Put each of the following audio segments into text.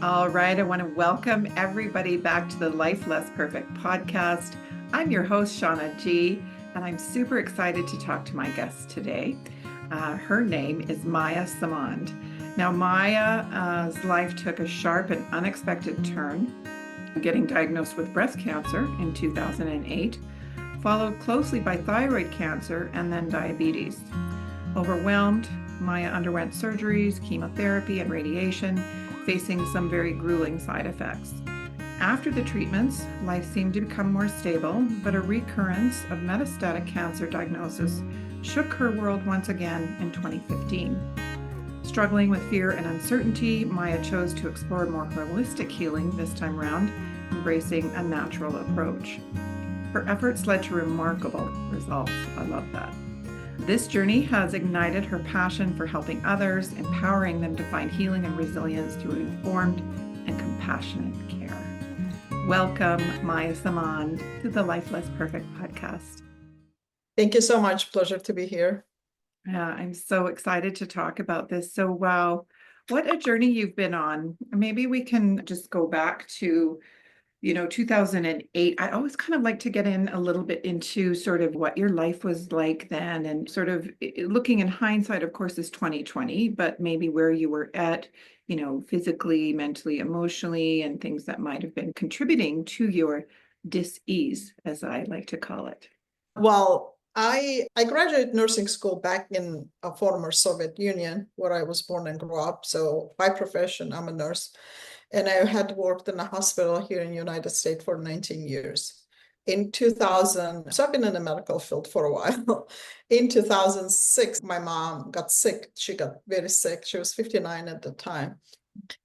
All right, I want to welcome everybody back to the Life Less Perfect podcast. I'm your host, Shauna G, and I'm super excited to talk to my guest today. Her name is Maya Simand. Now, Maya's life took a sharp and unexpected turn, getting diagnosed with breast cancer in 2008, followed closely by thyroid cancer and then diabetes. Overwhelmed, Maya underwent surgeries, chemotherapy, and radiation, facing some very grueling side effects. After the treatments, life seemed to become more stable, but a recurrence of metastatic cancer diagnosis shook her world once again in 2015. Struggling with fear and uncertainty, Maya chose to explore more holistic healing this time around, embracing a natural approach. Her efforts led to remarkable results. I love that. This journey has ignited her passion for helping others, empowering them to find healing and resilience through informed and compassionate care. Welcome, Maya Simand, to the Life Less Perfect podcast. Thank you so much. Pleasure to be here. I'm so excited to talk about this. So, wow, what a journey you've been on. Maybe we can just go back to 2008. I always kind of like to get in a little bit into sort of what your life was like then, and sort of looking in hindsight, of course, is 2020, but maybe where you were at, physically, mentally, emotionally, and things that might have been contributing to your dis-ease, as I like to call it. Well, I graduated nursing school back in a former Soviet Union where I was born and grew up. So by profession, I'm a nurse. And I had worked in a hospital here in the United States for 19 years. In 2000, so I've been in the medical field for a while. In 2006, my mom got sick. She got very sick. She was 59 at the time.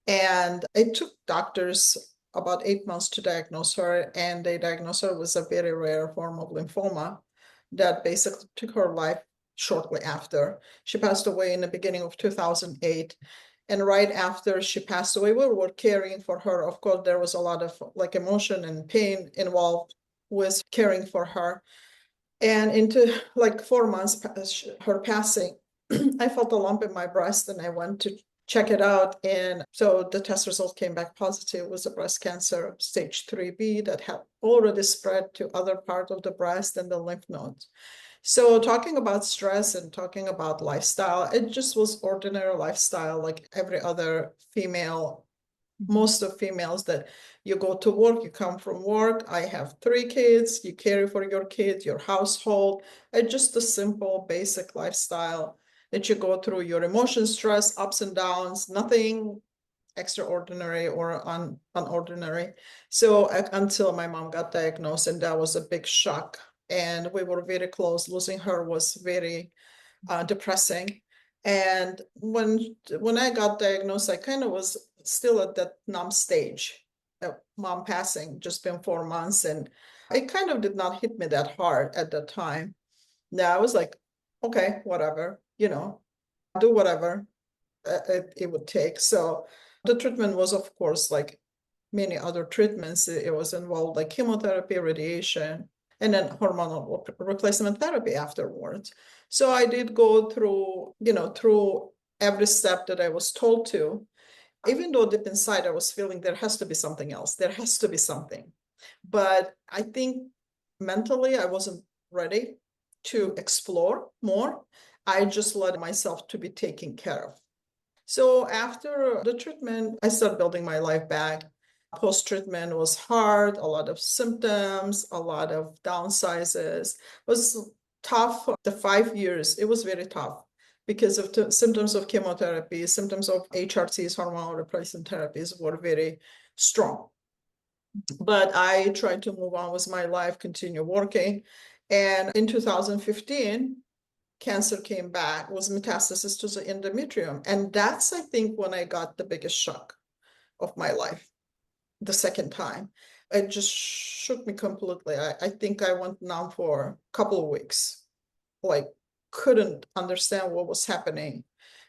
And it took doctors about 8 months to diagnose her, and they diagnosed her with a very rare form of lymphoma that basically took her life shortly after. She passed away in the beginning of 2008. And right after she passed away, we were caring for her. Of course, there was a lot of emotion and pain involved with caring for her. And into 4 months her passing, I felt a lump in my breast, and I went to check it out. And so the test result came back positive. It was a breast cancer stage 3B that had already spread to other part of the breast and the lymph nodes. So talking about stress and talking about lifestyle, it just was ordinary lifestyle like every other female, most of females, that you go to work, you come from work. I have 3 kids, you care for your kids, your household. It's just a simple, basic lifestyle that you go through your emotion, stress, ups and downs, nothing extraordinary or unordinary. So until my mom got diagnosed, and that was a big shock. And we were very close. Losing her was very depressing. And when I got diagnosed, I kind of was still at that numb stage. Mom passing, just been 4 months, and it kind of did not hit me that hard at the time. Now I was like, okay, whatever, do whatever it would take. So the treatment was, of course, like many other treatments. It was involved like chemotherapy, radiation, and then hormonal replacement therapy afterwards. So I did go through every step that I was told to, even though deep inside I was feeling there has to be something else. There has to be something. But I think mentally I wasn't ready to explore more. I just let myself to be taken care of. So after the treatment, I started building my life back. Post-treatment was hard, a lot of symptoms, a lot of downsizes. It was tough. The 5 years, it was very tough because of the symptoms of chemotherapy, symptoms of HRTs, hormonal replacement therapies, were very strong. But I tried to move on with my life, continue working. And in 2015, cancer came back, was metastasis to the endometrium. And that's, I think, when I got the biggest shock of my life, the second time. It just shook me completely. I think I went numb for a couple of weeks, like couldn't understand what was happening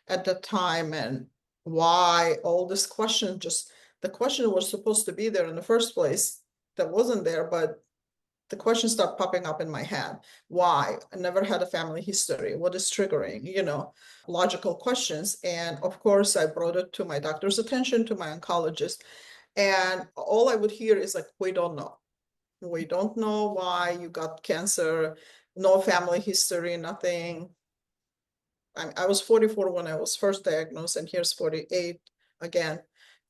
at the time and why all this question, just the question was supposed to be there in the first place that wasn't there, but the questions start popping up in my head. Why? I never had a family history. What is triggering? Logical questions. And of course, I brought it to my doctor's attention, to my oncologist. And all I would hear is like, we don't know. We don't know why you got cancer, no family history, nothing. I was 44 when I was first diagnosed, and here's 48 again,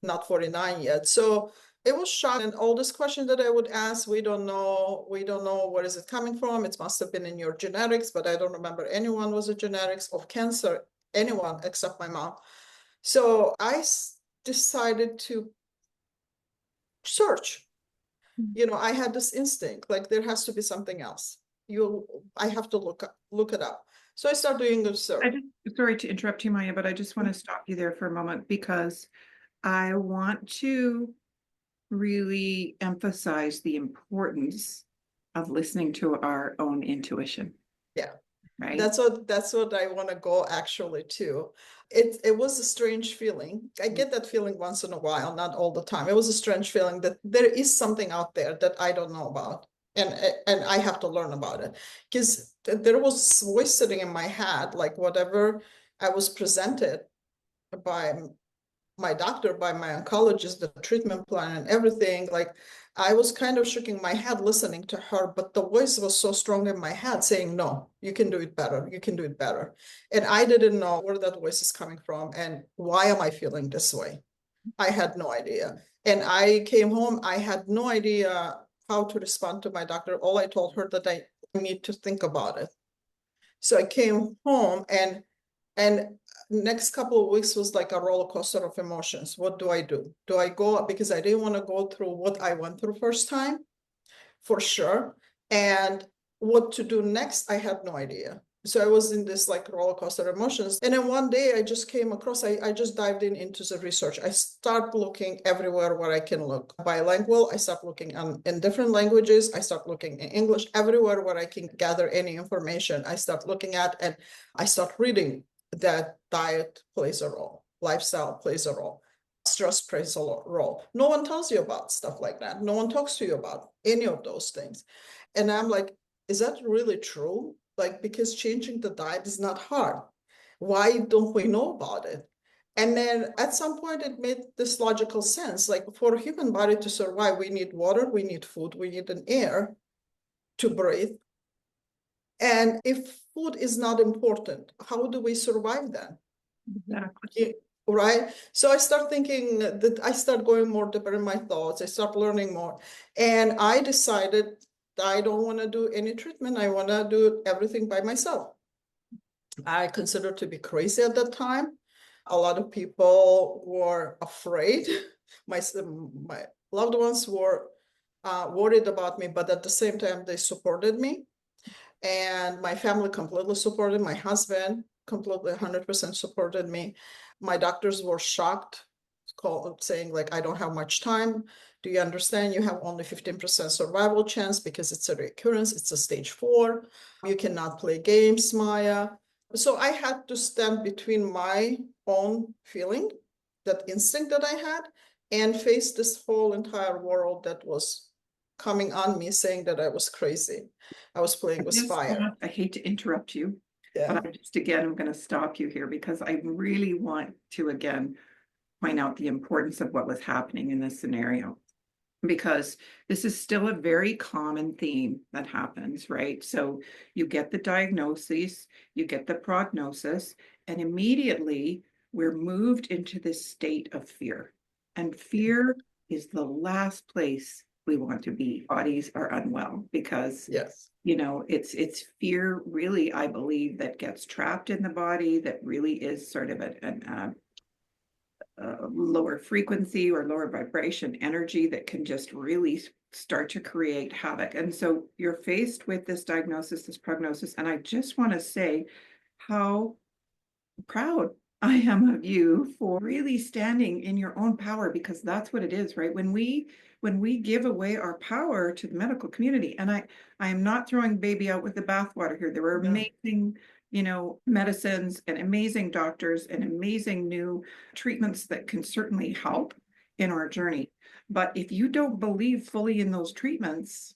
not 49 yet. So it was shocking. And all this question that I would ask, we don't know. We don't know where is it coming from. It must have been in your genetics, but I don't remember anyone was a genetics of cancer, anyone except my mom. So I decided to search. I had this instinct, like there has to be something else. I have to look it up. So I started doing the search. Sorry to interrupt you, Maya, but I just want to stop you there for a moment because I want to really emphasize the importance of listening to our own intuition. Yeah. Right. That's what I want to go actually to. It was a strange feeling. I get that feeling once in a while, not all the time. It was a strange feeling that there is something out there that I don't know about. And I have to learn about it. Because there was a voice sitting in my head, like whatever I was presented by my doctor, by my oncologist, the treatment plan and everything, like I was kind of shaking my head listening to her, but the voice was so strong in my head saying, no, you can do it better. You can do it better. And I didn't know where that voice is coming from and why am I feeling this way? I had no idea. And I came home, I had no idea how to respond to my doctor. All I told her that I need to think about it. So I came home and next couple of weeks was like a roller coaster of emotions. What do? Do I go, because I didn't want to go through what I went through first time, for sure. And what to do next, I had no idea. So I was in this like roller coaster emotions. And then one day I just came across, I just dived into the research. I start looking everywhere where I can look. Bilingual, I start looking in different languages. I start looking in English, everywhere where I can gather any information. I start looking at and I start reading that diet plays a role, lifestyle plays a role, stress plays a role. No one tells you about stuff like that. No one talks to you about any of those things. And I'm like, is that really true? Like, because changing the diet is not hard. Why don't we know about it? And then at some point it made this logical sense. Like for a human body to survive, we need water, we need food, we need an air to breathe. And if food is not important, how do we survive then? Exactly. Right. So I start thinking that I start going more deeper in my thoughts. I start learning more. And I decided I don't want to do any treatment. I want to do everything by myself. I considered to be crazy at that time. A lot of people were afraid. My loved ones were worried about me, but at the same time, they supported me. And my family completely supported, my husband completely 100% supported me. My doctors were shocked, saying like, I don't have much time. Do you understand? You have only 15% survival chance because it's a recurrence. It's a stage 4. You cannot play games, Maya. So I had to stand between my own feeling, that instinct that I had, and face this whole entire world that was coming on me saying that I was crazy. I was playing with fire. I hate to interrupt you, Yeah. but I'm going to stop you here because I really want to again point out the importance of what was happening in this scenario, because this is still a very common theme that happens, right? So you get the diagnosis, you get the prognosis, and immediately we're moved into this state of fear. And fear is the last place we want to be. Bodies are unwell because Yes. it's fear, really, I believe, that gets trapped in the body, that really is sort of a lower frequency or lower vibration energy that can just really start to create havoc. And so you're faced with this diagnosis, this prognosis, and I just want to say how proud I am of you for really standing in your own power, because that's what it is, right? When we give away our power to the medical community, and I am not throwing baby out with the bathwater here. There are amazing, medicines and amazing doctors and amazing new treatments that can certainly help in our journey. But if you don't believe fully in those treatments,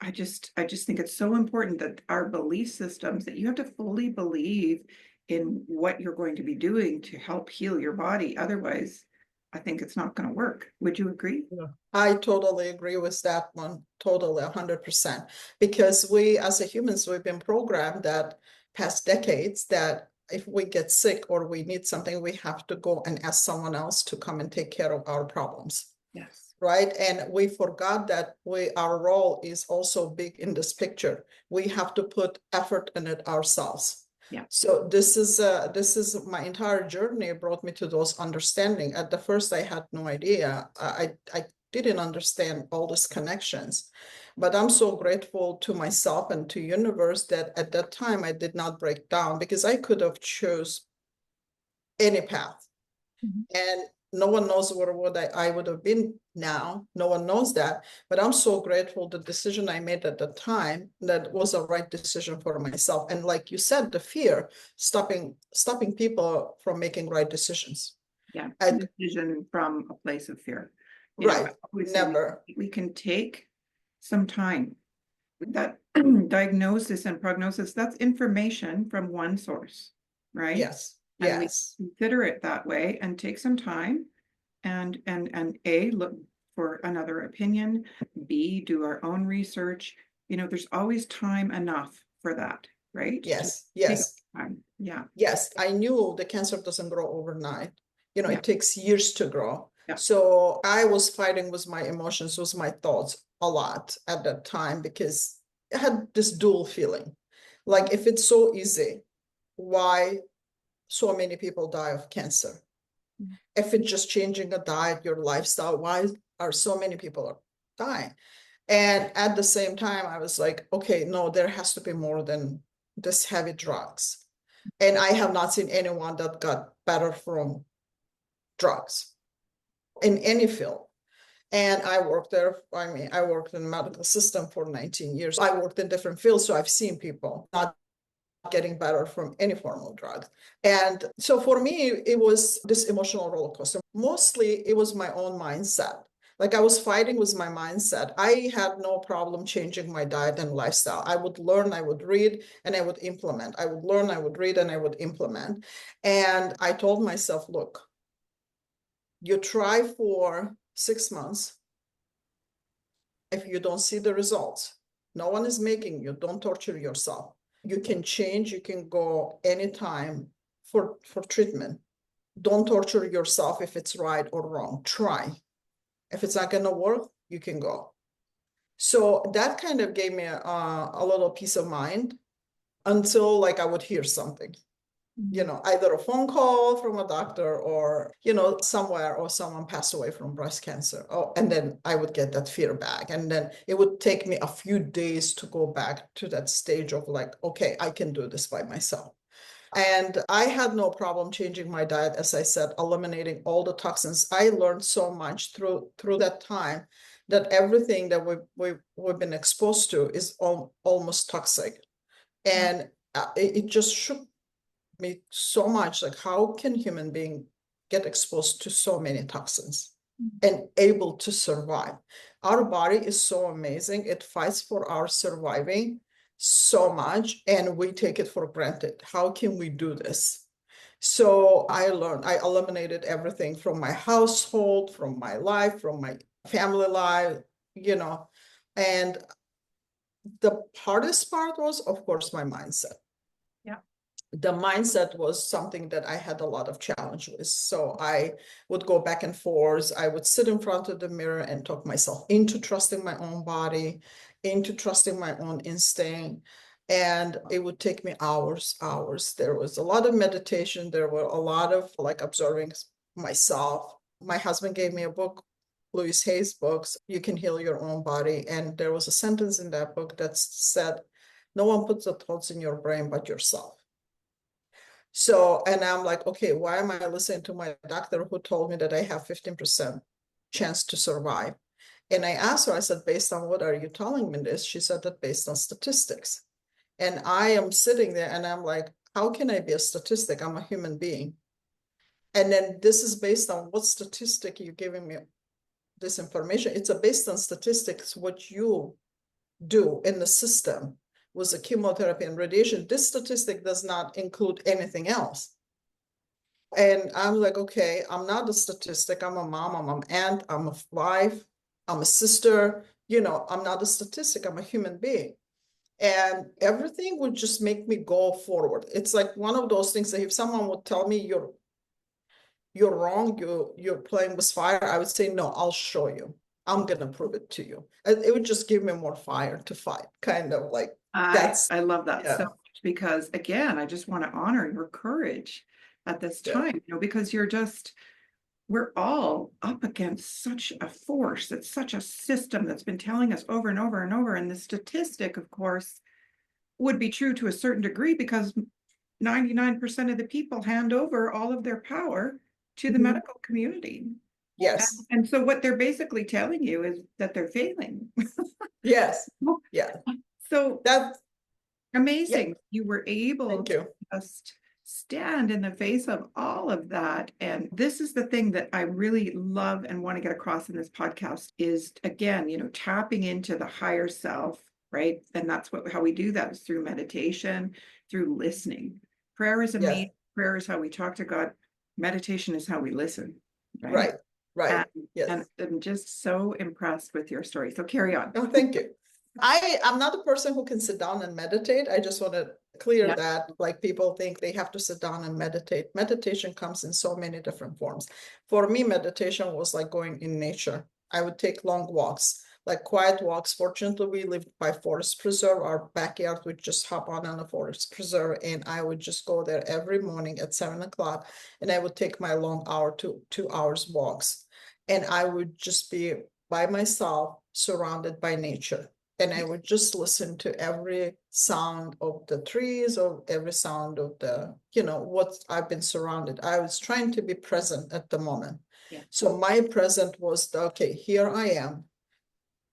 I just think it's so important that our belief systems, that you have to fully believe in what you're going to be doing to help heal your body. Otherwise, I think it's not going to work. Would you agree? Yeah. I totally agree with that one, totally 100%. Because we, as a humans, we've been programmed that past decades that if we get sick or we need something, we have to go and ask someone else to come and take care of our problems. Yes. Right. And we forgot that our role is also big in this picture. We have to put effort in it ourselves. Yeah. So this is my entire journey brought me to those understanding. At the first, I had no idea. I didn't understand all these connections, but I'm so grateful to myself and to universe that at that time I did not break down, because I could have chose any path. Mhm. And no one knows where I would have been now. No one knows that. But I'm so grateful the decision I made at the time, that was a right decision for myself. And like you said, the fear stopping people from making right decisions. Yeah. I, Decision from a place of fear. I right. always say Never. we can take some time. That diagnosis and prognosis, that's information from one source, right? Yes. And we Yes. consider it that way and take some time and A, look for another opinion, B, do our own research. There's always time enough for that, right? To Yes. take Yes. time. Yeah. Yes, I knew the cancer doesn't grow overnight. Yeah. It takes years to grow. Yeah. So I was fighting with my emotions, with my thoughts a lot at that time, because I had this dual feeling. Like, if it's so easy, why so many people die of cancer? If it's just changing a diet, your lifestyle, why are so many people dying? And at the same time, I was like, okay, no, there has to be more than this heavy drugs. And I have not seen anyone that got better from drugs in any field. And I worked there. I mean, I worked in the medical system for 19 years. I worked in different fields, so I've seen people not getting better from any form of drug. And so for me, it was this emotional roller coaster. Mostly it was my own mindset. Like, I was fighting with my mindset. I had no problem changing my diet and lifestyle. I would learn, I would read, and I would implement. I would learn, I would read, and I would implement. And I told myself, look, you try for 6 months. If you don't see the results, no one is making you, don't torture yourself. You can change, you can go anytime for treatment. Don't torture yourself if it's right or wrong. Try. If it's not going to work, you can go. So that kind of gave me a little peace of mind, until, like, I would hear something, either a phone call from a doctor, or, somewhere, or someone passed away from breast cancer. Oh, and then I would get that fear back. And then it would take me a few days to go back to that stage of, like, okay, I can do this by myself. And I had no problem changing my diet, as I said, eliminating all the toxins. I learned so much through that time, that everything that we've been exposed to is almost toxic. Yeah. And it just shook me so much. Like, how can human being get exposed to so many toxins and able to survive? Our body is so amazing. It fights for our surviving so much, and we take it for granted. How can we do this? So I learned, I eliminated everything from my household, from my life, from my family life, and the hardest part was, of course, my mindset. Yeah. The mindset was something that I had a lot of challenge with. So I would go back and forth. I would sit in front of the mirror and talk myself into trusting my own body, into trusting my own instinct. And it would take me hours. There was a lot of meditation. There were a lot of, like, observing myself. My husband gave me a book, Louise Hay's books, You Can Heal Your Own Body. And there was a sentence in that book that said, no one puts the thoughts in your brain but yourself. So, and I'm like, okay, why am I listening to my doctor who told me that I have 15% chance to survive? And I asked her, I said, based on what are you telling me this? She said that based on statistics. And I am sitting there and I'm like, how can I be a statistic? I'm a human being. And then this is based on what statistic you're giving me this information. It's based on statistics, what you do in the system with the chemotherapy and radiation, this statistic does not include anything else. And I'm like, okay, I'm not a statistic. I'm a mom, I'm an aunt, I'm a wife, I'm a sister. I'm not a statistic. I'm a human being. And everything would just make me go forward. It's like one of those things that if someone would tell me you're wrong, you're playing with fire, I would say, no, I'll show you. I'm gonna prove it to you. It would just give me more fire to fight, kind of like that's I love that so yeah, much because again, I just want to honor your courage at this yeah, time, because we're all up against such a force. It's such a system that's been telling us over and over and over. And the statistic, of course, would be true to a certain degree because 99% of the people hand over all of their power to the Mhm. medical community. Yes, And so what they're basically telling you is that they're failing. yes, yeah. So That yeah, amazing. You were able thank to you. just stand in the face of all of that. And this is the thing that I really love and want to get across in this podcast is again, tapping into the higher self, right? And that's how we do that is through meditation, through listening. Prayer is Yes, amazing. Prayer is how we talk to God. Meditation is how we listen, right? right, right. And, and Yes. I'm just so impressed with your story. So carry on. Oh, thank you. I'm not a person who can sit down and meditate. I just want to clear Yeah. that, like people think they have to sit down and meditate. Meditation comes in so many different forms. For me, meditation was like going in nature. I would take long walks, like quiet walks. Fortunately, we lived by forest preserve. Our backyard would just hop on a forest preserve, and I would just go there every morning at 7 o'clock, and I would take my long hour to 2 hours walks, and I would just be by myself, surrounded by nature. And I would just listen to every sound of the trees or every sound of what I've been surrounded. I was trying to be present at the moment. Yeah. So my present was, okay, here I am.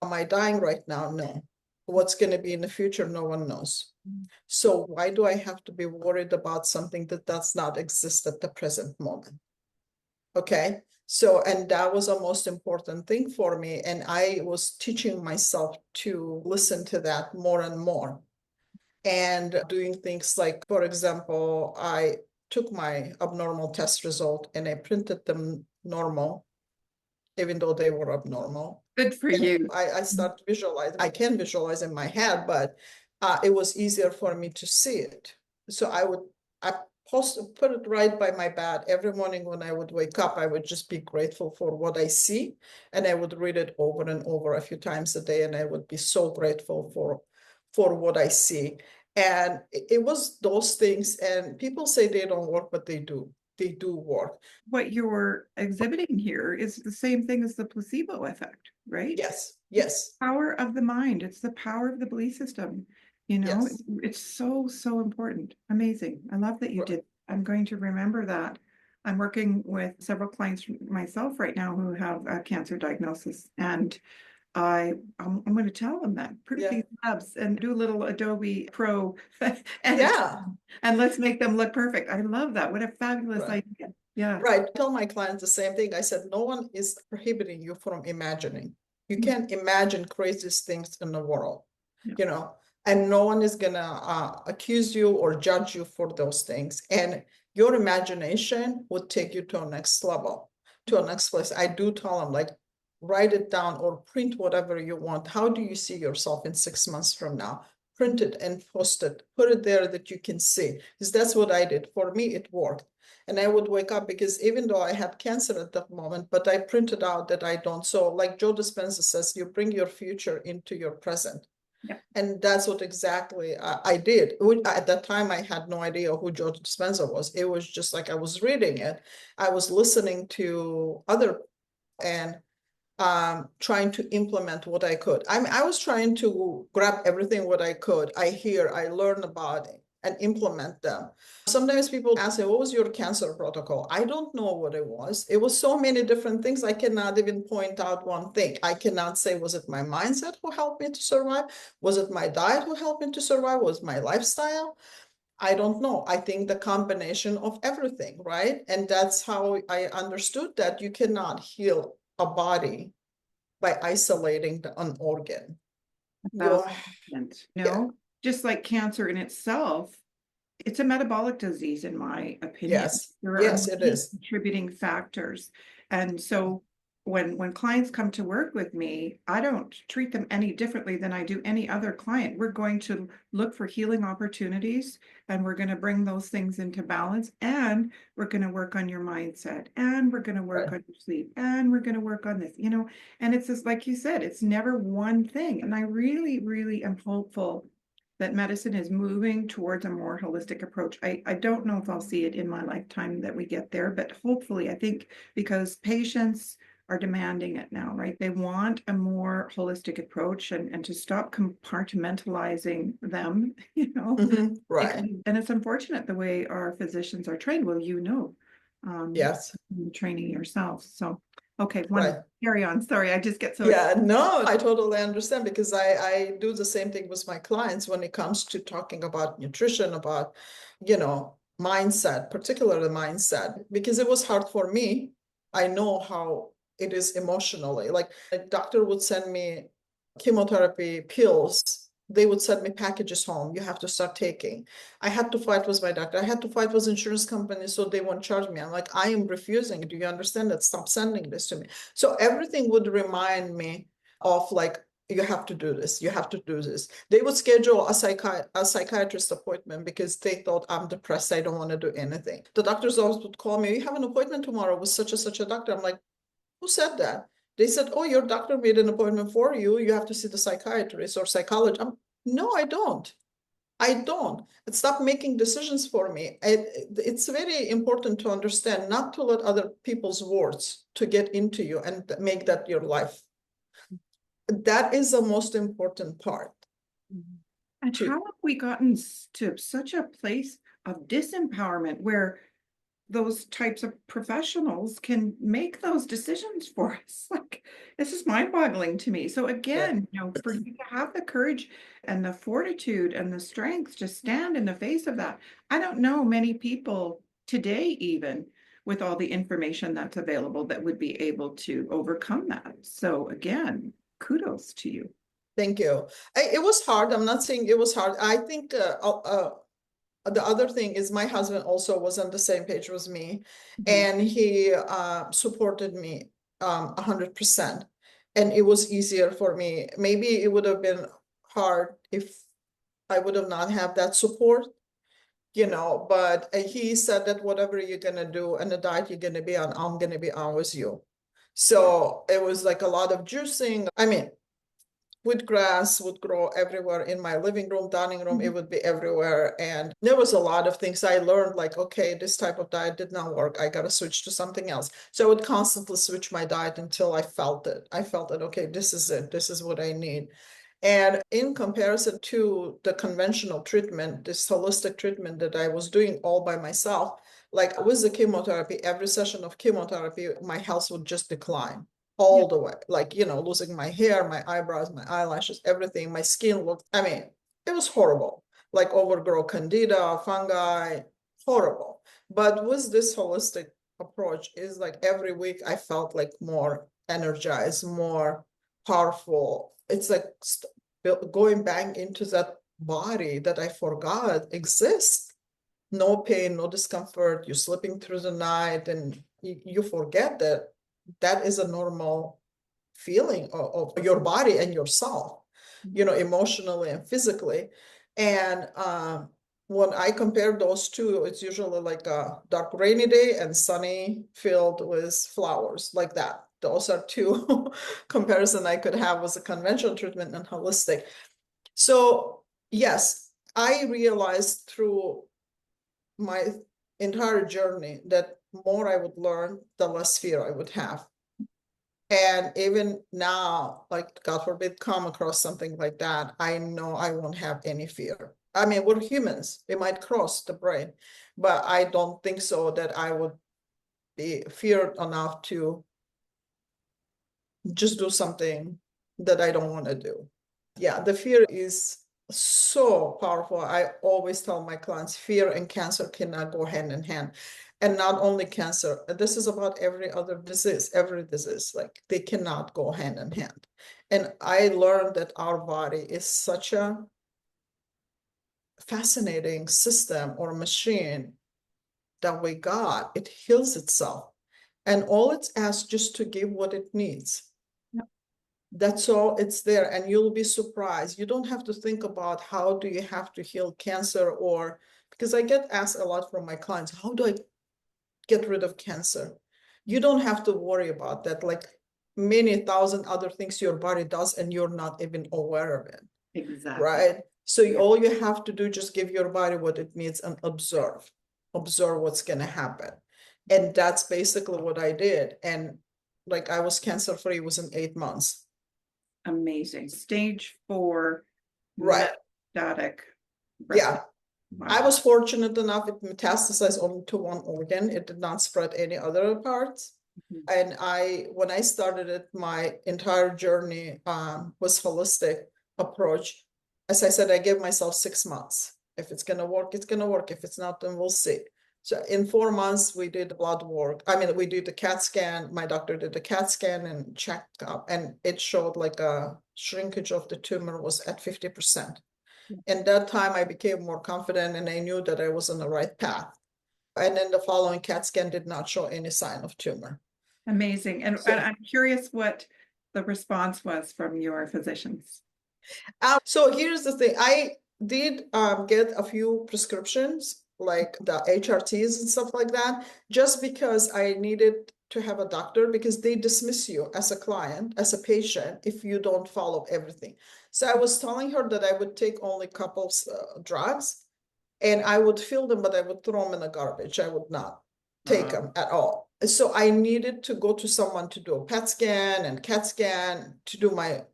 Am I dying right now? No. What's going to be in the future? No one knows. So why do I have to be worried about something that does not exist at the present moment? Okay. So, and that was a most important thing for me. And I was teaching myself to listen to that more and more and doing things like, for example, I took my abnormal test result and I printed them normal, even though they were abnormal. Good for And you. I start visualizing. I can visualize in my head, but it was easier for me to see it. So I put it right by my bed every morning when I would wake up. I would just be grateful for what I see, and I would read it over and over a few times a day, and I would be so grateful for what I see. And it was those things. And people say they don't work, but they do. They do work. What you're exhibiting here is the same thing as the placebo effect, right? Yes, It's yes, the power of the mind. It's the power of the belief system. yes. It's so, so important. Amazing. I love that you Right. did. I'm going to remember that. I'm working with several clients myself right now who have a cancer diagnosis, and I'm going to tell them that print Yeah. these labs and do a little Adobe Pro and Yeah. let's make them look perfect. I love that. What a fabulous Right. idea. Yeah. Right. I tell my clients the same thing. I said, no one is prohibiting you from imagining. You can imagine craziest things in the world, Yeah. you know, and no one is gonna accuse you or judge you for those things. And your imagination would take you to a next level, to a next place. I do tell them, like, write it down or print whatever you want. How do you see yourself in 6 months from now? Print it and post it. Put it there that you can see. Because that's what I did. For me, it worked. And I would wake up because even though I had cancer at that moment, but I printed out that I don't. So like Joe Dispenza says, you bring your future into your present. Yeah. And that's what exactly I did. At that time, I had no idea who Joe Dispenza was. It was just like I was reading it. I was listening to other and trying to implement what I could. I was trying to grab everything what I could. I hear, I learn about it and implement them. Sometimes people ask me, what was your cancer protocol? I don't know what it was. It was so many different things. I cannot even point out one thing. I cannot say, was it my mindset who helped me to survive? Was it my diet who helped me to survive? Was it my lifestyle? I don't know. I think the combination of everything, right? And that's how I understood that you cannot heal a body by isolating an organ. thousand You, percent. yeah, Just like cancer in itself, it's a metabolic disease, in my opinion. yes, There are yes, it many is. contributing factors. And so when clients come to work with me, I don't treat them any differently than I do any other client. We're going to look for healing opportunities and we're going to bring those things into balance, and we're going to work on your mindset, and we're going to work Right. on your sleep, and we're going to work on this, and it's just like you said, it's never one thing. And I really, really am hopeful that medicine is moving towards a more holistic approach. I don't know if I'll see it in my lifetime that we get there, but hopefully, I think because patients are demanding it now, right? They want a more holistic approach, and to stop compartmentalizing them, Right. and it's unfortunate the way our physicians are trained. Well, um, Yes. training yourself. So, okay, Right. wonderful. Carry on. Sorry, I just get so excited. Yeah, no, I totally understand because I do the same thing with my clients when it comes to talking about nutrition, about, mindset, particularly mindset, because it was hard for me. I know how it is emotionally. Like a doctor would send me chemotherapy pills. They would send me packages home. You have to start taking. I had to fight with my doctor. I had to fight with insurance companies so they won't charge me. I'm like, I am refusing. Do you understand that? Stop sending this to me. So everything would remind me of like, you have to do this, you have to do this. They would schedule a psychiatrist appointment because they thought I'm depressed, I don't want to do anything. The doctor's office would call me, you have an appointment tomorrow with such and such a doctor. I'm like, who said that? They said, oh, your doctor made an appointment for you. You have to see the psychiatrist or psychologist. No, I don't. I don't. Stop making decisions for me. It's very important to understand not to let other people's words to get into you and make that your life. That is the most important part. And To how have we gotten to such a place of disempowerment where those types of professionals can make those decisions for us? Like, this is mind-boggling to me. So yeah, again, for you to have the courage and the fortitude and the strength to stand in the face of that, I don't know many people today, even with all the information that's available, that would be able to overcome that. So again, kudos to you. thank you. It was hard. I'm not saying it was hard. I think the other thing is my husband also was on the same page with me, Mhm. and he supported me 100%. And it was easier for me. Maybe it would have been hard if I would have not have that support, but he said that whatever you're gonna do and the diet you're gonna be on, I'm gonna be on with you. Yeah. So it was like a lot of juicing. I mean, wood grass would grow everywhere in my living room, dining room, it Mhm. would be everywhere. And there was a lot of things I learned, like, okay, this type of diet did not work. I got to switch to something else. So I would constantly switch my diet until I felt it. I felt it, okay, this is it. This is what I need. And in comparison to the conventional treatment, this holistic treatment that I was doing all by myself, like with the chemotherapy, every session of chemotherapy, my health would just decline Yeah. all the way, like, losing my hair, my eyebrows, my eyelashes, everything. My skin looked, I mean, it was horrible, like overgrow candida, fungi, horrible. But with this holistic approach is like every week I felt like more energized, more powerful. It's like going back into that body that I forgot exists. No pain, no discomfort. You're slipping through the night and you forget that that is a normal feeling of your body and yourself, emotionally and physically. And when I compare those two, it's usually like a dark rainy day and sunny filled with flowers, like that. Those are two comparison I could have with a conventional treatment and holistic. So yes, I realized through my entire journey that more I would learn, the less fear I would have. And even now, like God forbid, come across something like that, I know I won't have any fear. I mean, we're humans, it might cross the brain, but I don't think so that I would be feared enough to just do something that I don't want to do. Yeah, the fear is so powerful. I always tell my clients fear and cancer cannot go hand in hand. And not only cancer, this is about every other disease, like they cannot go hand in hand. And I learned that our body is such a fascinating system or machine that we got. It heals itself. And all it's asked just to give what it needs. Yep. That's all, it's there, and you'll be surprised. You don't have to think about how do you have to heal cancer, or because I get asked a lot from my clients, how do I get rid of cancer? You don't have to worry about that, like many thousand other things your body does and you're not even aware of it. Exactly. Right? So Yeah. all you have to do, just give your body what it needs and observe what's going to happen. And that's basically what I did. And like I was cancer free within 8 months. Amazing. Stage 4 Right. metastatic breast Yeah. cancer. Wow. I was fortunate enough, it metastasized only to one organ. It did not spread any other parts. And when I started it, my entire journey was holistic approach. As I said, I gave myself 6 months. If it's going to work, it's going to work. If it's not, then we'll see. So in 4 months, we did blood work. I mean, we did the CAT scan. My doctor did the CAT scan and checked up, and it showed like a shrinkage of the tumor was at 50%. And that time I became more confident and I knew that I was on the right path. And then the following CAT scan did not show any sign of tumor. Amazing. And I'm curious what the response was from your physicians. So here's the thing. I did get a few prescriptions, like the HRTs and stuff like that, just because I needed to have a doctor, because they dismiss you as a client, as a patient, if you don't follow everything. So I was telling her that I would take only a couple drugs and I would fill them, but I would throw them in the garbage. I would not take them at all. So I needed to go to someone to do a PET scan and CAT scan to do my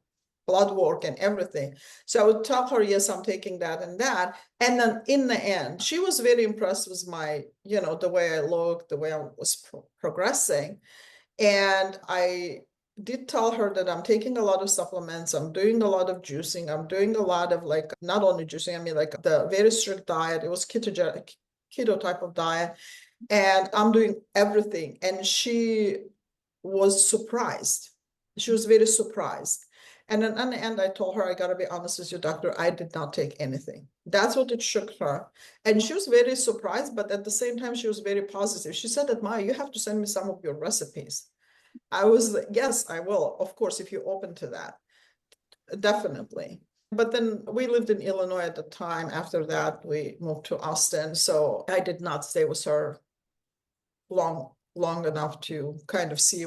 blood work and everything. So I would tell her, yes, I'm taking that and that. And then in the end, she was very impressed with my, the way I looked, the way I was progressing. And I did tell her that I'm taking a lot of supplements. I'm doing a lot of juicing. I'm doing a lot of like, not only juicing, I mean like the very strict diet. It was keto type of diet. And I'm doing everything. And she was surprised. She was very surprised. And then in the end, I told her, I got to be honest with you, doctor, I did not take anything. That's what it shook her. And she was very surprised, but at the same time, she was very positive. She said that, Maya, you have to send me some of your recipes. I was like, yes, I will. Of course, if you're open to that, definitely. But then we lived in Illinois at the time. After that, we moved to Austin. So I did not stay with her long enough to kind of see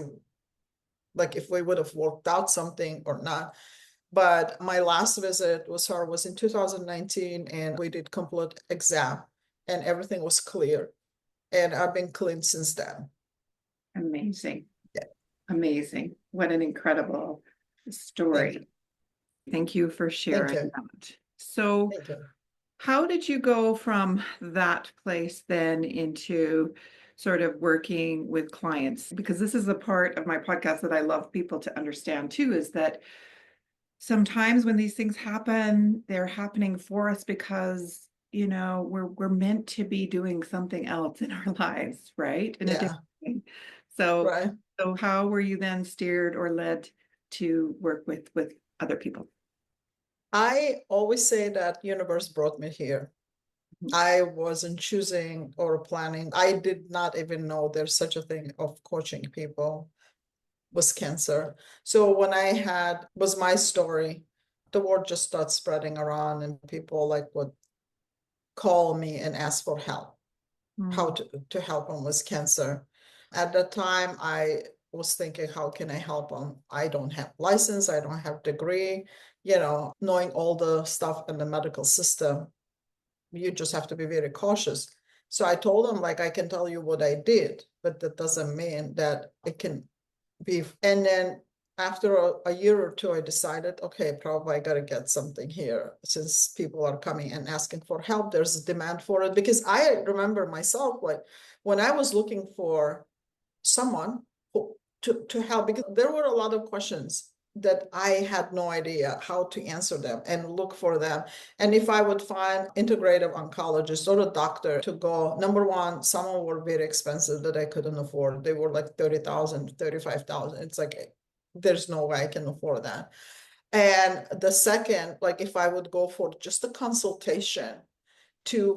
like if we would have worked out something or not. But my last visit with her was in 2019, and we did complete exam and everything was clear. And I've been clean since then. Amazing. Yeah. Amazing. What an incredible story. Thank you for sharing that. So how did you go from that place then into sort of working with clients? Because this is a part of my podcast that I love people to understand too, is that sometimes when these things happen, they're happening for us because, we're meant to be doing something else in our lives, right? In a different way. So how were you then steered or led to work with other people? I always say that universe brought me here. I wasn't choosing or planning. I did not even know there's such a thing of coaching people with cancer. So when was my story, the word just started spreading around and people like would call me and ask for help, how to help them with cancer. At that time, I was thinking, how can I help them? I don't have license, I don't have degree, knowing all the stuff in the medical system, you just have to be very cautious. So I told them, like, I can tell you what I did, but that doesn't mean that it can be. And then after a year or two, I decided, okay, probably I got to get something here since people are coming and asking for help. There's a demand for it, because I remember myself, like when I was looking for someone to help, because there were a lot of questions that I had no idea how to answer them and look for them. And if I would find integrative oncologist or a doctor to go, number one, some of them were very expensive that I couldn't afford. They were like 30,000, 35,000. It's like, there's no way I can afford that. And the second, like if I would go for just a consultation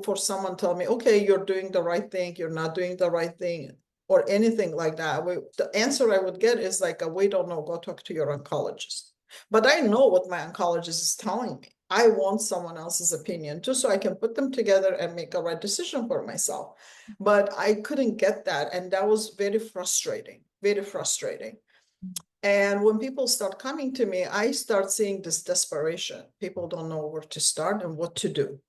for someone tell me, okay, you're doing the right thing, you're not doing the right thing, or anything like that. The answer I would get is like, we don't know, go talk to your oncologist. But I know what my oncologist is telling me. I want someone else's opinion too, so I can put them together and make a right decision for myself. But I couldn't get that. And that was very frustrating, very frustrating. And when people start coming to me, I start seeing this desperation. People don't know where to start and what to do.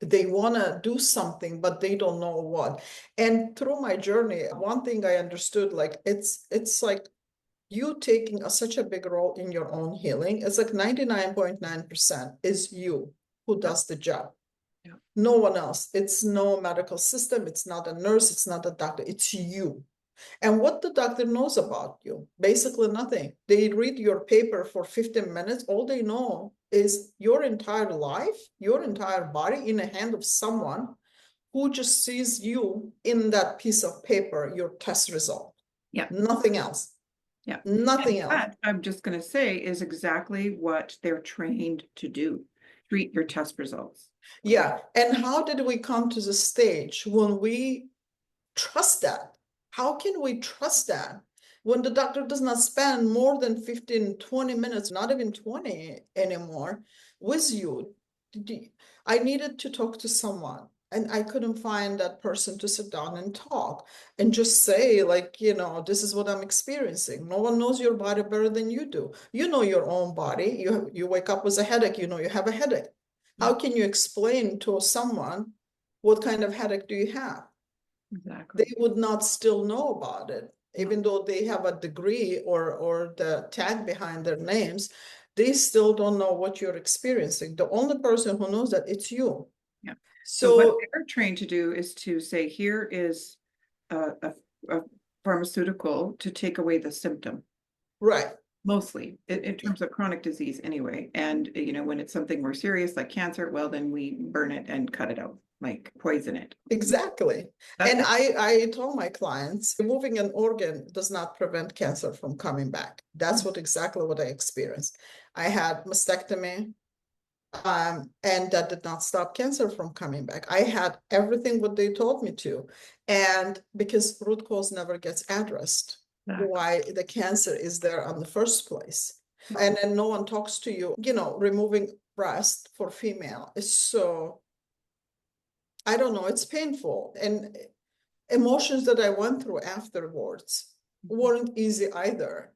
They want to do something, but they don't know what. And through my journey, one thing I understood, like it's like you taking such a big role in your own healing. It's like 99.9% is you who does the job. Yeah. No one else. It's no medical system. It's not a nurse. It's not a doctor. It's you. And what the doctor knows about you, basically nothing. They read your paper for 15 minutes. All they know is your entire life, your entire body in the hand of someone who just sees you in that piece of paper, your test result. Yeah. Nothing else. Yeah. Nothing And else. that, I'm just going to say, is exactly what they're trained to do. Treat your test results. Yeah. And how did we come to the stage when we trust that? How can we trust that when the doctor does not spend more than 15, 20 minutes, not even 20 anymore, with you? I needed to talk to someone and I couldn't find that person to sit down and talk and just say, like, you know, this is what I'm experiencing. No one knows your body better than you do. You know your own body. You wake up with a headache, you know you have a headache. How can you explain to someone what kind of headache do you have? Exactly. They would not still know about it, even though they have a degree or the tag behind their names. They still don't know what you're experiencing. The only person who knows that, it's you. Yeah. So what So they're trained to do is to say, here is a pharmaceutical to take away the symptom. right, Mostly in terms of chronic disease anyway. And, you know, when it's something more serious like cancer, well, then we burn it and cut it out, like poison it. exactly. That's And it. I told my clients, removing an organ does not prevent cancer from coming back. That's exactly what I experienced. I had mastectomy, and that did not stop cancer from coming back. I had everything what they told me to. And because root cause never gets addressed, why the cancer is there in the first place. And then no one talks to you, you know, removing breast for female is so, I don't know, it's painful. And emotions that I went through afterwards weren't easy either.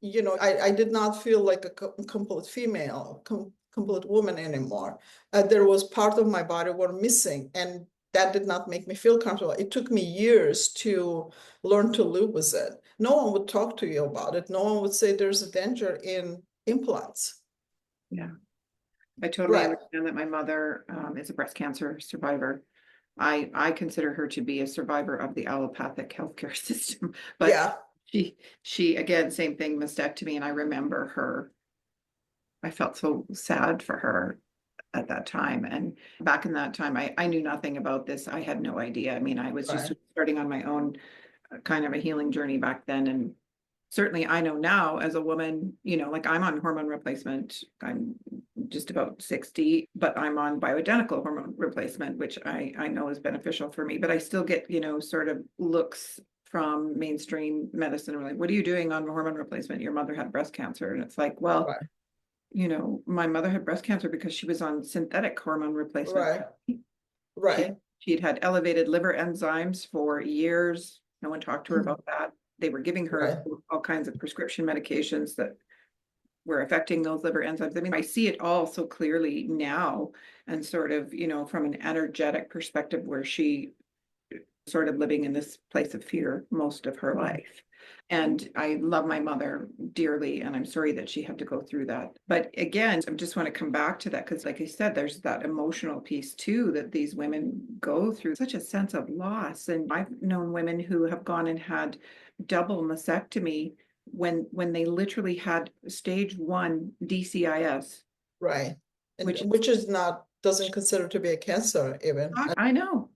You know, I did not feel like a complete female, complete woman anymore. There was part of my body were missing, and that did not make me feel comfortable. It took me years to learn to live with it. No one would talk to you about it. No one would say there's a danger in implants. Yeah. I totally Right. understand that my mother is a breast cancer survivor. I consider her to be a survivor of the allopathic healthcare system, but Yeah. she again, same thing, mastectomy. And I remember her, I felt so sad for her at that time. And back in that time, I knew nothing about this. I had no idea. I mean, I was just Right. starting on my own kind of a healing journey back then. And certainly I know now as a woman, you know, like I'm on hormone replacement. I'm just about 60, but I'm on bioidentical hormone replacement, which I know is beneficial for me. But I still get, you know, sort of looks from mainstream medicine. Like, what are you doing on hormone replacement? Your mother had breast cancer. And it's like, well, Right. you know, my mother had breast cancer because she was on synthetic hormone replacement. Right. Right. She had had elevated liver enzymes for years. No one talked to her about that. They were giving her Right. all kinds of prescription medications that were affecting those liver enzymes. I mean, I see it all so clearly now, and sort of, you know, from an energetic perspective, where she sort of living in this place of fear most of her life. And I love my mother dearly, and I'm sorry that she had to go through that. But again, I just want to come back to that because, like I said, there's that emotional piece too that these women go through, such a sense of loss. And I've known women who have gone and had double mastectomy when they literally had stage 1 DCIS, Right. And which which is not, doesn't consider to be a cancer even. I know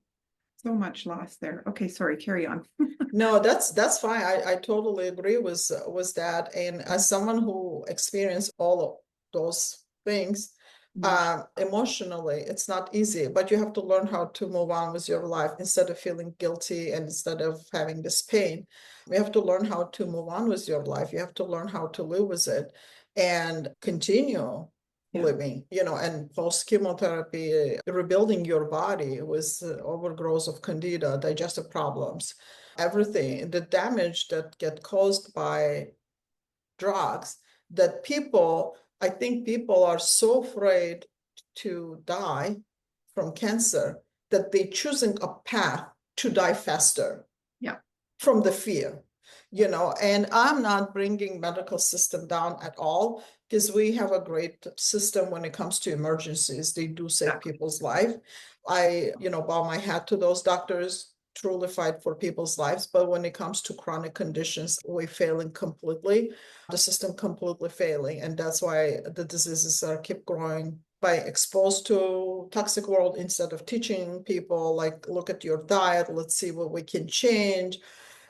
so much loss there. Okay, sorry, carry on. No, that's fine. I totally agree with that. And as someone who experienced all of those things, emotionally, it's not easy, but you have to learn how to move on with your life instead of feeling guilty and instead of having this pain. You have to learn how to move on with your life. You have to learn how to live with it and continue Yeah, living, and post chemotherapy, rebuilding your body with overgrowth of candida, digestive problems, everything, the damage that get caused by drugs, that I think people are so afraid to die from cancer that they choosing a path to die faster yeah, from the fear, and I'm not bringing medical system down at all, because we have a great system when it comes to emergencies. They do save exactly. people's life. I, bow my hat to those doctors, truly fight for people's lives. But when it comes to chronic conditions, we're failing completely, the system completely failing. And that's why the diseases are keep growing by exposed to toxic world instead of teaching people, like, look at your diet, let's see what we can change.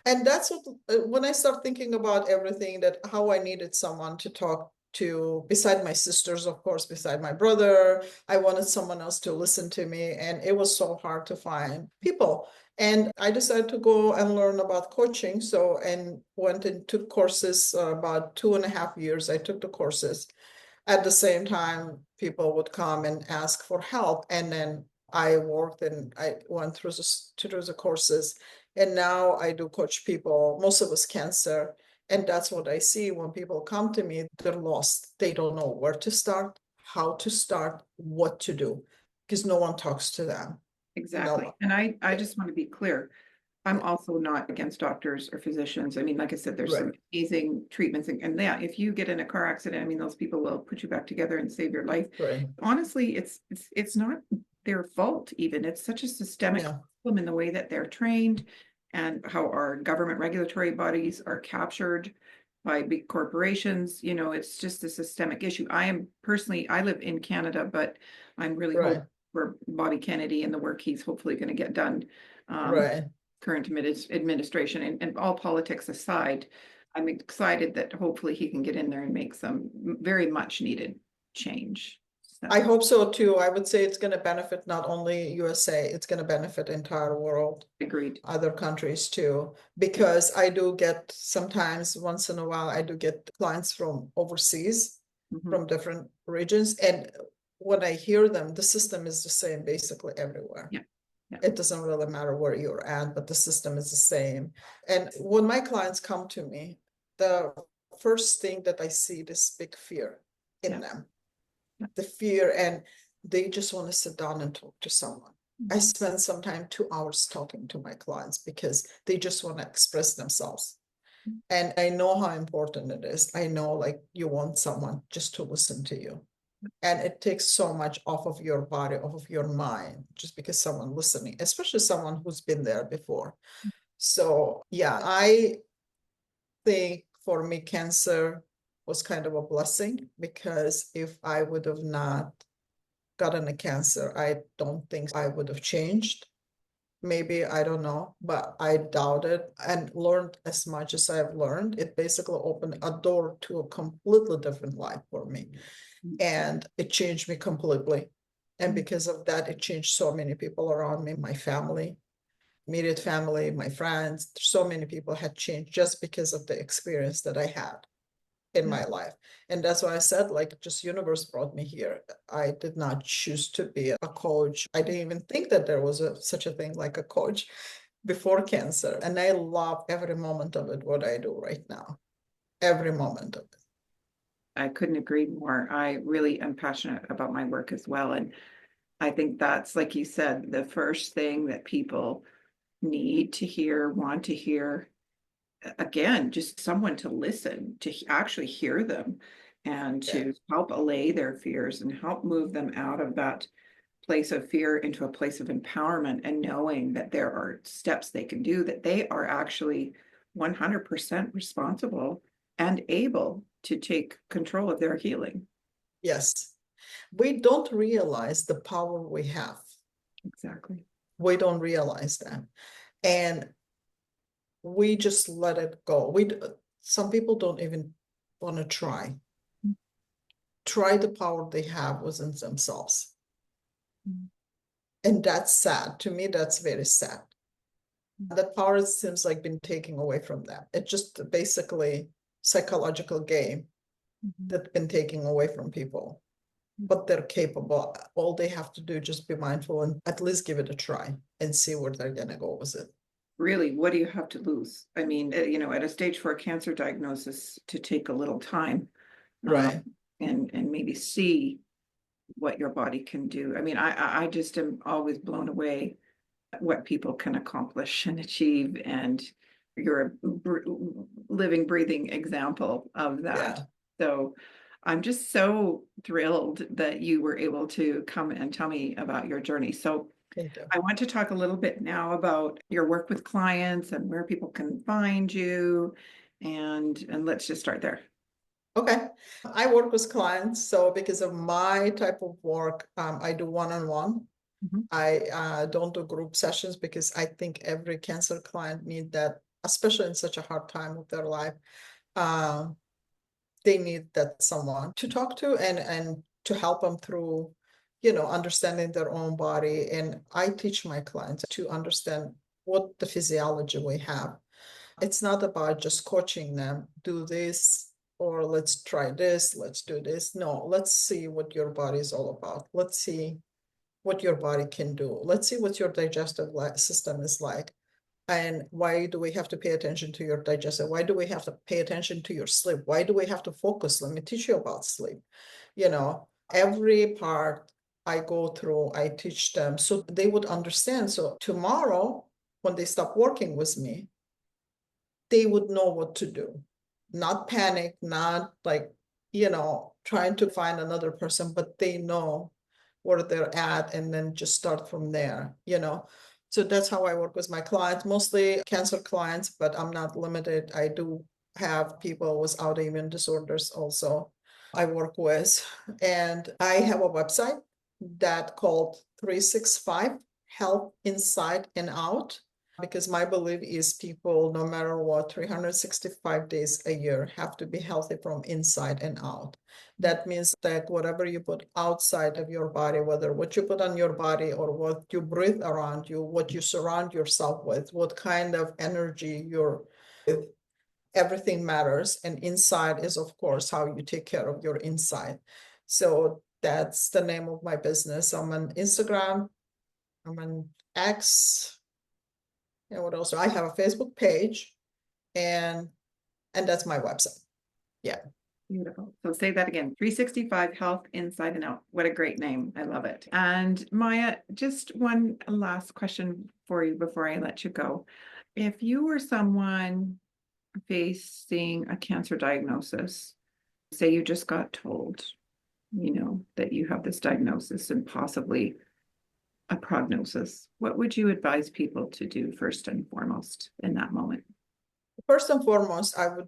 And that's what, when I start thinking about everything, that how I needed someone to talk to, beside my sisters, of course, beside my brother, I wanted someone else to listen to me. And it was so hard to find people. And I decided to go and learn about coaching. So, and went and took courses, about 2.5 years. I took the courses. At the same time, people would come and ask for help. And then I worked and I went through the courses. And now I do coach people, most of us cancer. And that's what I see when people come to me, they're lost. They don't know where to start, how to start, what to do, because no one talks to them. No Exactly. one. And I Yeah, just want to be clear. I'm yeah, also not against doctors or physicians. I mean, like I said, there's right, some amazing treatments. And yeah, if you get in a car accident, I mean, those people will put you back together and save your life. right. Honestly, it's not their fault even. It's such a systemic Yeah, problem in the way that they're trained and how our government regulatory bodies are captured by big corporations. It's just a systemic issue. I live in Canada, but I'm really right, hoping for Bobby Kennedy and the work he's hopefully going to get done. Um, right. Current administration, and all politics aside, I'm excited that hopefully he can get in there and make some very much needed change. I So hope so too. I would say it's going to benefit not only USA, it's going to benefit entire world, agreed. other countries too, Yeah. because I do get sometimes, once in a while, I do get clients from overseas, Mhm. from different regions. And when I hear them, the system is the same basically everywhere. Yeah. Yeah. It doesn't really matter where you're at, but the system is the same. And when my clients come to me, the first thing that I see, this big fear in Yeah. them, Yeah. the fear, and they just want to sit down and talk to someone. I Mhm. spend sometimes 2 hours talking to my clients because they just want to express themselves. And I know how important it is. I know, like, you want someone just to listen to you. And it takes so much off of your body, off of your mind, just because someone listening, especially someone who's been there before. So yeah, I think for me, cancer was kind of a blessing, because if I would have not gotten a cancer, I don't think I would have changed. Maybe, I don't know, but I doubt it, and learned as much as I've learned. It basically opened a door to a completely different life for me. And it changed me completely. And because of that, it changed so many people around me, my family, immediate family, my friends. So many people had changed just because of the experience that I had in Yeah. my life. And that's why I said, like, just universe brought me here. I did not choose to be a coach. I didn't even think that there was such a thing like a coach before cancer. And I love every moment of it, what I do right now, every moment of it. I couldn't agree more. I really am passionate about my work as well. And I think that's, like you said, the first thing that people need to hear, want to hear. Again, just someone to listen, to actually hear them and Yeah, to help allay their fears and help move them out of that place of fear into a place of empowerment, and knowing that there are steps they can do, that they are actually 100% responsible and able to take control of their healing. Yes. We don't realize the power we have. Exactly. We don't realize that. And we just let it go. Some people don't even want to try the power they have within themselves. And that's sad. To me, that's very sad. That power seems like been taken away from them. It's just basically psychological game that's been taken away from people. But they're capable. All they have to do is just be mindful and at least give it a try and see where they're gonna go with it. Really, what do you have to lose? I mean, at a stage 4 cancer diagnosis, to take a little time, Right. and maybe see what your body can do. I mean, I just am always blown away at what people can accomplish and achieve, and you're a living, breathing example of that. Yeah. So I'm just so thrilled that you were able to come and tell me about your journey. So Thank you. I want to talk a little bit now about your work with clients and where people can find you, and let's just start there. Okay. I work with clients. So because of my type of work, I do one-on-one. Mhm. I don't do group sessions because I think every cancer client need that, especially in such a hard time of their life. They need that someone to talk to and to help them through, understanding their own body. And I teach my clients to understand what the physiology we have. It's not about just coaching them, do this, or let's try this, let's do this. No, let's see what your body is all about. Let's see what your body can do. Let's see what your digestive system is like. And why do we have to pay attention to your digestive? Why do we have to pay attention to your sleep? Why do we have to focus? Let me teach you about sleep. Every part I go through, I teach them so they would understand. So tomorrow, when they stop working with me, they would know what to do. Not panic, not like, trying to find another person, but they know where they're at and then just start from there. So that's how I work with my clients, mostly cancer clients, but I'm not limited. I do have people with autoimmune disorders also I work with. And I have a website that called 365 Health Inside and Out, because my belief is people, no matter what, 365 days a year have to be healthy from inside and out. That means that whatever you put outside of your body, whether what you put on your body or what you breathe around you, what you surround yourself with, what kind of energy you're with, everything matters. And inside is, of course, how you take care of your inside. So that's the name of my business. I'm on Instagram, I'm on X, and what else? I have a Facebook page, and that's my website. Yeah. Beautiful. So say that again. 365 Health Inside and Out. What a great name. I love it. And Maya, just one last question for you before I let you go. If you were someone facing a cancer diagnosis, say you just got told, that you have this diagnosis and possibly a prognosis, what would you advise people to do first and foremost in that moment? First and foremost, I would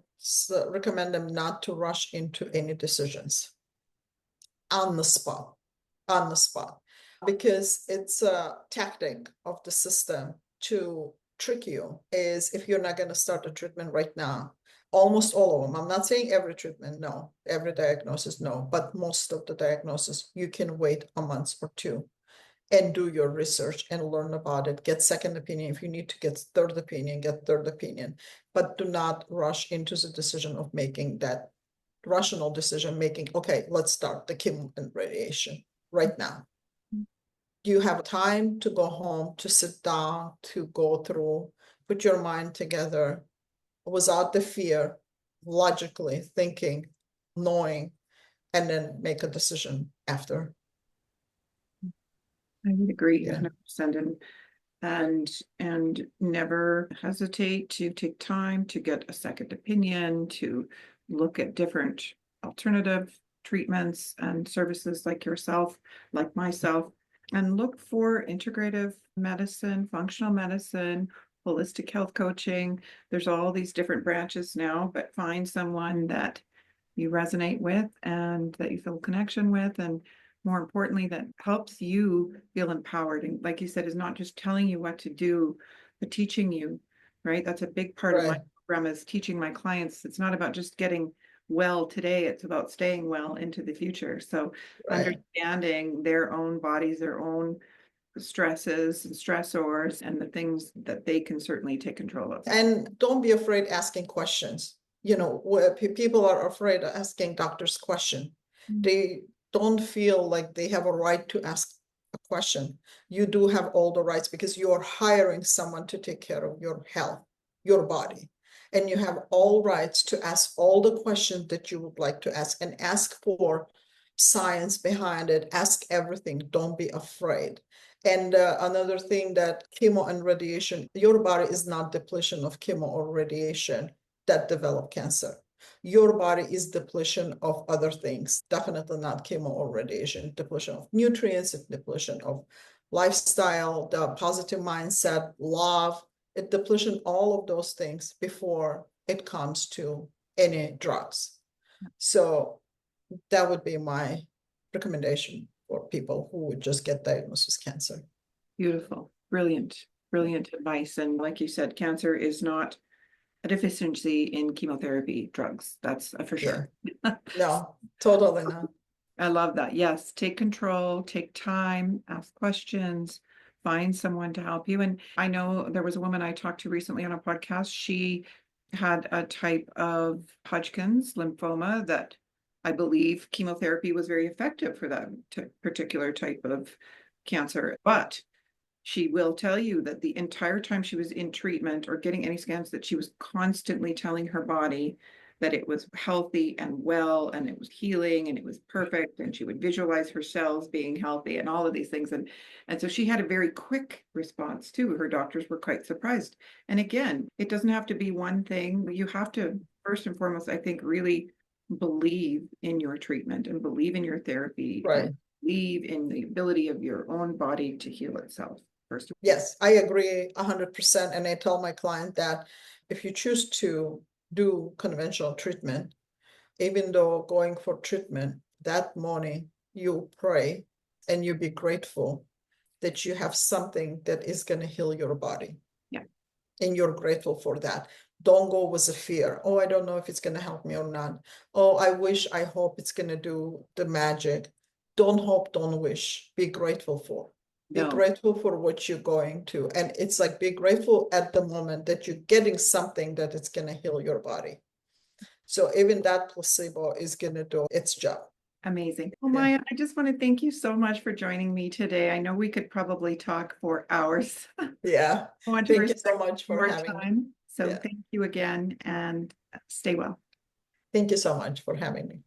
recommend them not to rush into any decisions on the spot, because it's a tactic of the system to trick you. Is if you're not going to start the treatment right now, almost all of them. I'm not saying every treatment, no, every diagnosis, no, but most of the diagnosis, you can wait a month or two and do your research and learn about it. Get second opinion. If you need to get third opinion, get third opinion. But do not rush into the decision of making that rational decision making. Okay, let's start the chemo and radiation right now. You have time to go home, to sit down, to go through, put your mind together without the fear, logically thinking, knowing, and then make a decision after. I would agree Yeah. 100%. And never hesitate to take time to get a second opinion, to look at different alternative treatments and services like yourself, like myself, and look for integrative medicine, functional medicine, holistic health coaching. There's all these different branches now, but find someone that you resonate with and that you feel connection with, and more importantly, that helps you feel empowered. And like you said, is not just telling you what to do, but teaching you, right? That's a big part of my Right, program, is teaching my clients. It's not about just getting well today, it's about staying well into the future. So right. understanding their own bodies, their own stresses and stressors, and the things that they can certainly take control of. And don't be afraid asking questions. You know, where people are afraid of asking doctors question. They don't feel like they have a right to ask a question. You do have all the rights because you are hiring someone to take care of your health, your body. And you have all rights to ask all the questions that you would like to ask, and ask for science behind it. Ask everything. Don't be afraid. And another thing, that chemo and radiation, your body is not depletion of chemo or radiation that develop cancer. Your body is depletion of other things, definitely not chemo or radiation, depletion of nutrients, depletion of lifestyle, the positive mindset, love, it depletion all of those things before it comes to any drugs. So that would be my recommendation for people who would just get diagnosed with cancer. Beautiful, brilliant, brilliant advice. And like you said, cancer is not a deficiency in chemotherapy drugs. That's for Yeah, sure. no, totally not. I love that. Yes, take control, take time, ask questions, find someone to help you. And I know there was a woman I talked to recently on a podcast. She had a type of Hodgkin's lymphoma that I believe chemotherapy was very effective for that particular type of cancer. But she will tell you that the entire time she was in treatment or getting any scans, that she was constantly telling her body that it was healthy and well and it was healing and it was perfect, and she would visualize her cells being healthy and all of these things. And so she had a very quick response too. Her doctors were quite surprised. And again, it doesn't have to be one thing. You have to, first and foremost, I think, really believe in your treatment and believe in your therapy and Right. believe in the ability of your own body to heal itself first. Yes, I agree 100%. And I tell my client that if you choose to do conventional treatment, even though going for treatment that morning, you pray and you be grateful that you have something that is going to heal your body. Yeah. And you're grateful for that. Don't go with a fear. Oh, I don't know if it's going to help me or not. Oh, I wish, I hope it's going to do the magic. Don't hope, don't wish. Be grateful for. Be No, grateful for what you're going to. And it's like, be grateful at the moment that you're getting something that it's going to heal your body. So even that placebo is going to do its job. amazing. Well, Yeah. Maya, I just want to thank you so much for joining me today. I know we could probably talk for hours. Yeah. I want to Thank you so respect much for your having me. time. So Yeah. thank you again, and stay well. Thank you so much for having me.